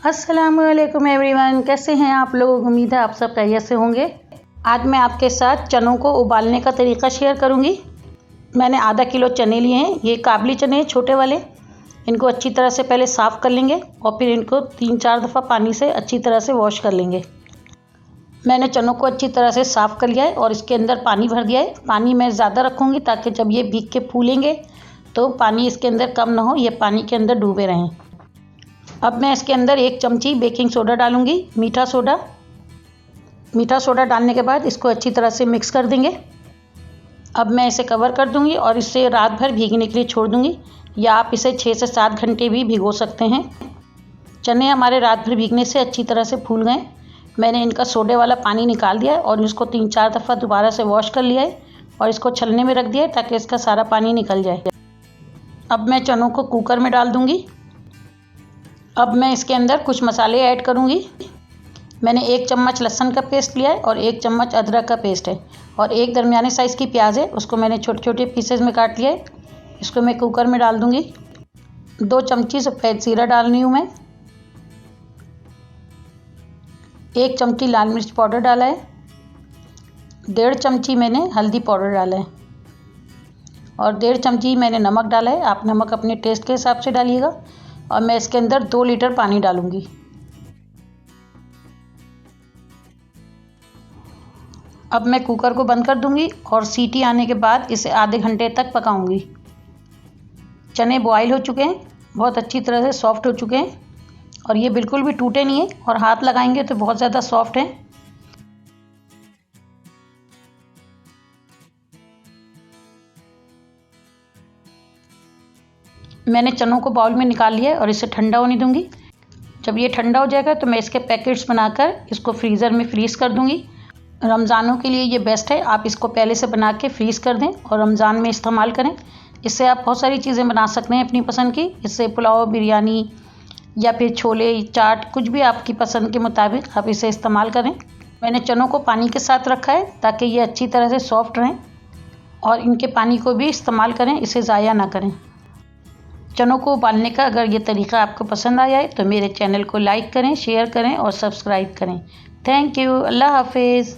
अस्सलामुअलैकुम एवरीवन, कैसे हैं आप लोग। उम्मीद है आप सब खैरियत से होंगे। आज मैं आपके साथ चनों को उबालने का तरीका शेयर करूंगी। मैंने आधा किलो चने लिए हैं। ये काबली चने हैं, छोटे वाले। इनको अच्छी तरह से पहले साफ़ कर लेंगे और फिर इनको 3-4 दफ़ा पानी से अच्छी तरह से वॉश कर लेंगे। मैंने चनों को अच्छी तरह से साफ़ कर लिया है और इसके अंदर पानी भर दिया है। पानी मैं ज़्यादा रखूँगी ताकि जब ये भीग के फूलेंगे तो पानी इसके अंदर कम ना हो, ये पानी के अंदर डूबे रहें। अब मैं इसके अंदर 1 चमची बेकिंग सोडा डालूंगी, मीठा सोडा डालने के बाद इसको अच्छी तरह से मिक्स कर देंगे। अब मैं इसे कवर कर दूंगी और इसे रात भर भीगने के लिए छोड़ दूंगी, या आप इसे 6 से 7 घंटे भी भिगो सकते हैं। चने हमारे रात भर भीगने से अच्छी तरह से फूल गए। मैंने इनका सोडे वाला पानी निकाल दिया है और इसको 3-4 दफ़ा दोबारा से वॉश कर लिया है और इसको छलने में रख दिया है ताकि इसका सारा पानी निकल जाए। अब मैं चनों को कुकर में डाल दूंगी। अब मैं इसके अंदर कुछ मसाले ऐड करूंगी। मैंने 1 चम्मच लहसुन का पेस्ट लिया है और 1 चम्मच अदरक का पेस्ट है और 1 दरमियाने साइज़ की प्याज है, उसको मैंने छोटे छोटे पीसेस में काट लिया है। इसको मैं कुकर में डाल दूंगी। 2 चमची सफ़ेद ज़ीरा डालनी हूँ मैं। 1 चमची लाल मिर्च पाउडर डाला है। 1.5 चमची मैंने हल्दी पाउडर डाला है और 1.5 चमची मैंने नमक डाला है। आप नमक अपने टेस्ट के हिसाब से डालिएगा। और मैं इसके अंदर 2 लीटर पानी डालूंगी। अब मैं कुकर को बंद कर दूंगी और सीटी आने के बाद इसे आधे घंटे तक पकाऊंगी। चने बॉईल हो चुके हैं, बहुत अच्छी तरह से सॉफ्ट हो चुके हैं और ये बिल्कुल भी टूटे नहीं हैं और हाथ लगाएंगे तो बहुत ज़्यादा सॉफ्ट हैं। मैंने चनों को बाउल में निकाल लिया है और इसे ठंडा होने दूंगी। जब ये ठंडा हो जाएगा तो मैं इसके पैकेट्स बनाकर इसको फ्रीज़र में फ्रीज़ कर दूंगी। रमज़ानों के लिए ये बेस्ट है, आप इसको पहले से बना के फ्रीज़ कर दें और रमज़ान में इस्तेमाल करें। इससे आप बहुत सारी चीज़ें बना सकते हैं अपनी पसंद की। इससे पुलाव, बिरयानी या फिर छोले, चाट, कुछ भी आपकी पसंद के मुताबिक आप इसे इस्तेमाल करें। मैंने चनों को पानी के साथ रखा है ताकि ये अच्छी तरह से सॉफ्ट रहें और इनके पानी को भी इस्तेमाल करें, इसे ज़ाया ना करें। चनों को उबालने का अगर ये तरीका आपको पसंद आया है तो मेरे चैनल को लाइक करें, शेयर करें और सब्सक्राइब करें। Thank you. अल्लाह हाफिज़।